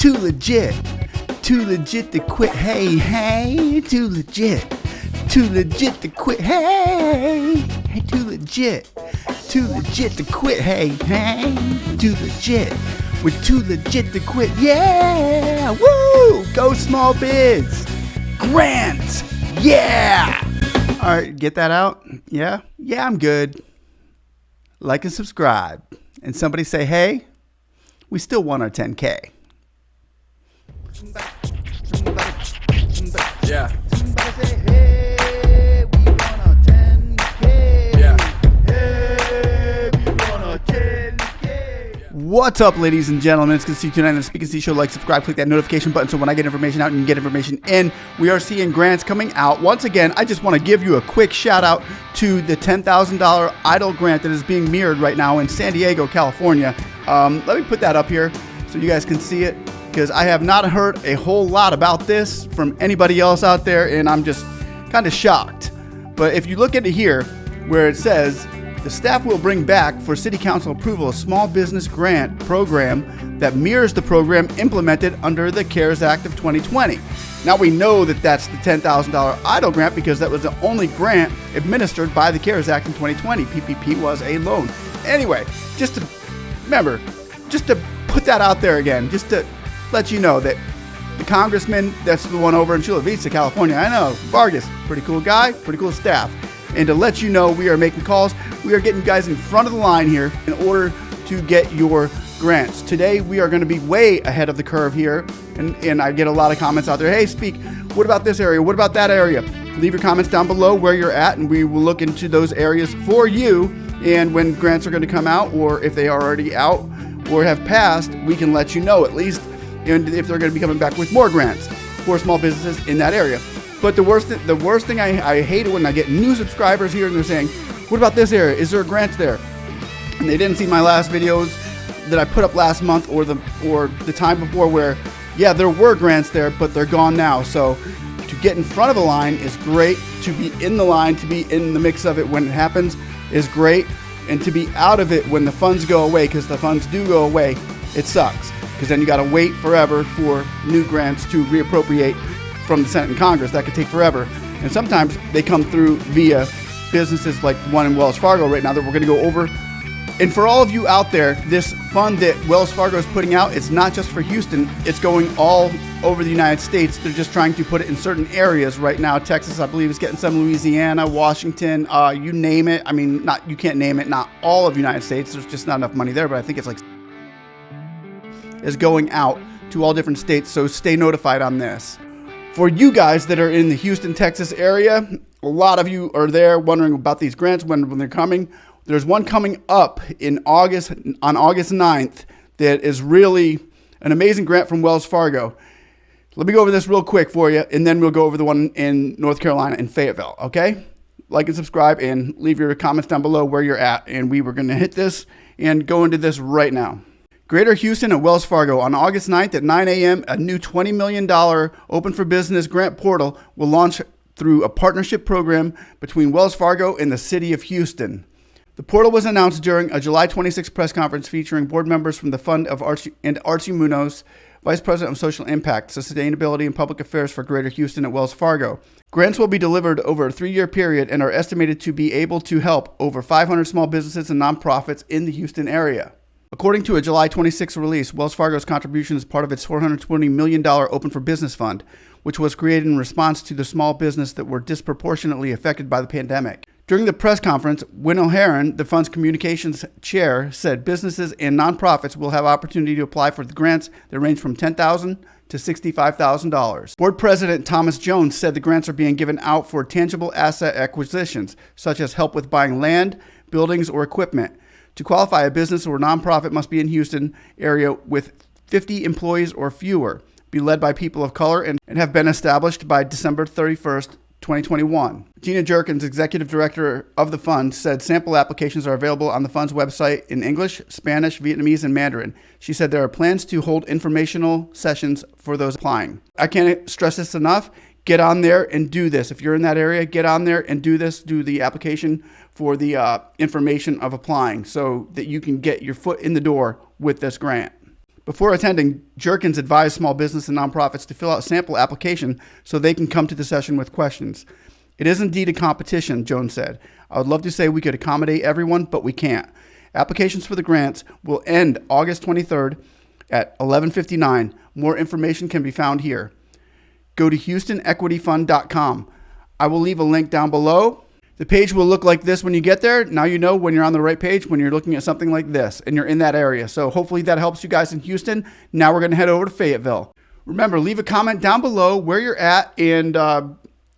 Too legit to quit. Hey, too legit to quit. Hey, too legit to quit. Hey, too legit. We're too legit to quit. Yeah, woo! Go small biz. Grant. Yeah. All right, get that out? Yeah, I'm good. Like and subscribe. And somebody say, hey, we still want our 10K. Yeah. Somebody say, hey, we want our 10K. Yeah. Hey, we want our 10K. What's up, ladies and gentlemen? It's good to see you tonight on the Speak and See Show. Like, subscribe, click that notification button so when I get information out, you can get information in. We are seeing grants coming out. Once again, I just want to give you a quick shout out to the $10,000 EIDL grant that is being mirrored right now in San Diego, California. Let me put that up here so you guys can see it, because I have not heard a whole lot about this from anybody else out there, and I'm just kind of shocked. But if you look at it here, where it says, the staff will bring back for City Council approval a small business grant program that mirrors the program implemented under the CARES Act of 2020. Now we know that that's the $10,000 EIDL grant because that was the only grant administered by the CARES Act in 2020. PPP was a loan. Anyway, just to put that out there again, just to let you know that the congressman, that's the one over in Chula Vista, California, I know, Vargas, pretty cool guy, pretty cool staff. And to let you know, we are making calls. We are getting you guys in front of the line here in order to get your grants. Today, we are going to be way ahead of the curve here. And I get a lot of comments out there. Hey, Speak, what about this area? What about that area? Leave your comments down below where you're at, and we will look into those areas for you. And when grants are going to come out, or if they are already out or have passed, we can let you know at least, and if they're going to be coming back with more grants for small businesses in that area. But the worst thing I hate it when I get new subscribers here and they're saying, what about this area? Is there a grant there? And they didn't see my last videos that I put up last month or the time before where, yeah, there were grants there, but they're gone now. So to get in front of the line is great. To be in the line, to be in the mix of it when it happens is great. And to be out of it when the funds go away, because the funds do go away, it sucks. Because then you got to wait forever for new grants to reappropriate from the Senate and Congress. That could take forever. And sometimes they come through via businesses like one in Wells Fargo right now that we're going to go over. And for all of you out there, this fund that Wells Fargo is putting out, it's not just for Houston. It's going all over the United States. They're just trying to put it in certain areas right now. Texas, I believe, is getting some. Louisiana, Washington, you name it. I mean, you can't name it. Not all of the United States. There's just not enough money there, but I think it's like is going out to all different states. So stay notified on this. For you guys that are in the Houston, Texas area, a lot of you are there wondering about these grants, when they're coming. There's one coming up in August, on August 9th, that is really an amazing grant from Wells Fargo. Let me go over this real quick for you, and then we'll go over the one in North Carolina in Fayetteville, okay? Like and subscribe, and leave your comments down below where you're at, and we were going to hit this and go into this right now. Greater Houston and Wells Fargo. On August 9th at 9 a.m., a new $20 million Open for Business grant portal will launch through a partnership program between Wells Fargo and the city of Houston. The portal was announced during a July 26th press conference featuring board members from the fund of Archie Munoz, Vice President of Social Impact, Sustainability and Public Affairs for Greater Houston at Wells Fargo. Grants will be delivered over a 3-year period and are estimated to be able to help over 500 small businesses and nonprofits in the Houston area. According to a July 26th release, Wells Fargo's contribution is part of its $420 million Open for Business Fund, which was created in response to the small business that were disproportionately affected by the pandemic. During the press conference, Wynn O'Haron, the fund's communications chair, said businesses and nonprofits will have opportunity to apply for the grants that range from $10,000 to $65,000. Board President Thomas Jones said the grants are being given out for tangible asset acquisitions, such as help with buying land, buildings, or equipment. To qualify, a business or nonprofit must be in Houston area with 50 employees or fewer, be led by people of color, and have been established by December 31st, 2021. Gina Jerkins, executive director of the fund, said sample applications are available on the fund's website in English, Spanish, Vietnamese, and Mandarin. She said there are plans to hold informational sessions for those applying. I can't stress this enough. Get on there and do this. If you're in that area, get on there and do this. Do the application for the information of applying so that you can get your foot in the door with this grant. Before attending, Jerkins advised small business and nonprofits to fill out sample application so they can come to the session with questions. It is indeed a competition, Jones said. I would love to say we could accommodate everyone, but we can't. Applications for the grants will end August 23rd at 11:59. More information can be found here. Go to HoustonEquityFund.com. I will leave a link down below. The page will look like this when you get there. Now you know when you're on the right page, when you're looking at something like this and you're in that area. So hopefully that helps you guys in Houston. Now we're going to head over to Fayetteville. Remember, leave a comment down below where you're at and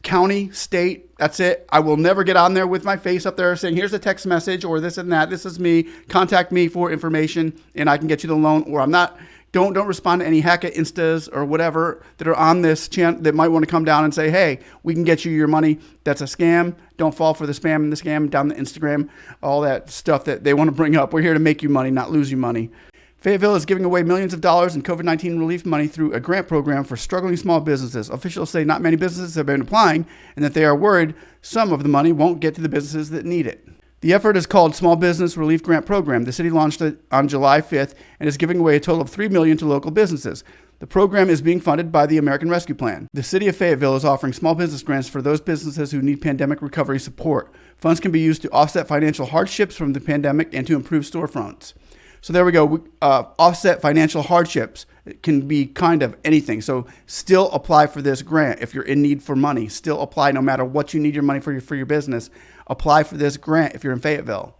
county, state. That's it. I will never get on there with my face up there saying, here's a text message or this and that. This is me. Contact me for information and I can get you the loan, or I'm not. Don't respond to any Hackett Instas or whatever that are on this channel that might want to come down and say, hey, we can get you your money. That's a scam. Don't fall for the spam and the scam down the Instagram, all that stuff that they want to bring up. We're here to make you money, not lose you money. Fayetteville is giving away millions of dollars in COVID-19 relief money through a grant program for struggling small businesses. Officials say not many businesses have been applying and that they are worried some of the money won't get to the businesses that need it. The effort is called Small Business Relief Grant Program. The city launched it on July 5th and is giving away a total of $3 million to local businesses. The program is being funded by the American Rescue Plan. The city of Fayetteville is offering small business grants for those businesses who need pandemic recovery support. Funds can be used to offset financial hardships from the pandemic and to improve storefronts. So there we go. Offset financial hardships. It can be kind of anything. So still apply for this grant if you're in need for money. Still apply no matter what you need your money for your business. Apply for this grant if you're in Fayetteville.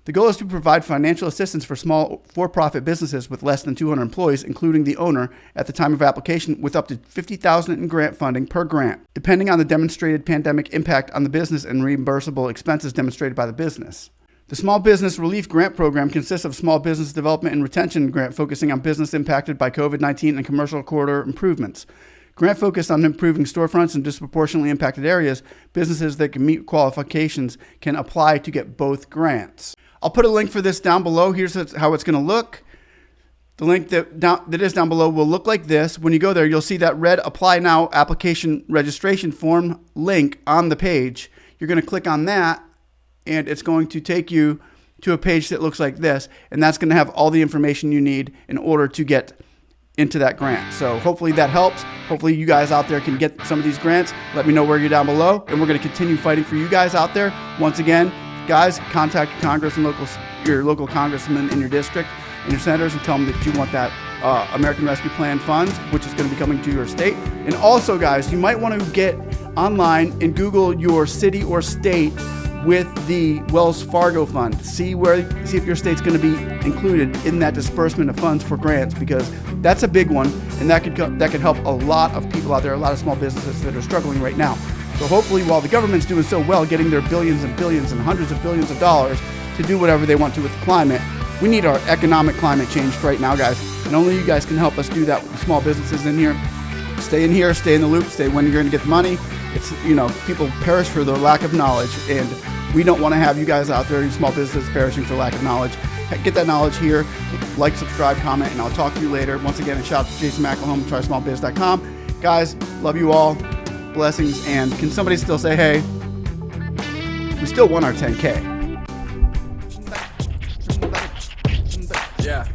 The goal is to provide financial assistance for small for-profit businesses with less than 200 employees, including the owner, at the time of application, with up to $50,000 in grant funding per grant, depending on the demonstrated pandemic impact on the business and reimbursable expenses demonstrated by the business. The Small Business Relief Grant Program consists of small business development and retention grant focusing on business impacted by COVID-19 and commercial corridor improvements. Grant focused on improving storefronts in disproportionately impacted areas. Businesses that can meet qualifications can apply to get both grants. I'll put a link for this down below. Here's how it's going to look. The link that is down below will look like this. When you go there, you'll see that red Apply Now application registration form link on the page. You're going to click on that, and it's going to take you to a page that looks like this, and that's going to have all the information you need in order to get into that grant. So hopefully that helps. Hopefully you guys out there can get some of these grants. Let me know where you're down below, and we're going to continue fighting for you guys out there. Once again, guys, contact Congress and your local congressman in your district and your senators and tell them that you want that American Rescue Plan funds, which is going to be coming to your state. And also, guys, you might want to get online and Google your city or state with the Wells Fargo fund. See if your state's going to be included in that disbursement of funds for grants, because that's a big one, and that could help a lot of people out there, a lot of small businesses that are struggling right now. So hopefully, while the government's doing so well, getting their billions and billions and hundreds of billions of dollars to do whatever they want to with the climate, we need our economic climate changed right now, guys. And only you guys can help us do that with the small businesses in here. Stay in here, stay in the loop, stay when you're going to get the money. It's, people perish for the lack of knowledge, and we don't want to have you guys out there, you small businesses, perishing for lack of knowledge. Get that knowledge here. Like, subscribe, comment, and I'll talk to you later. Once again, a shout out to Jason McElhone, TrySmallBiz.com. Guys, love you all. Blessings. And can somebody still say, hey, we still won our 10K? Yeah.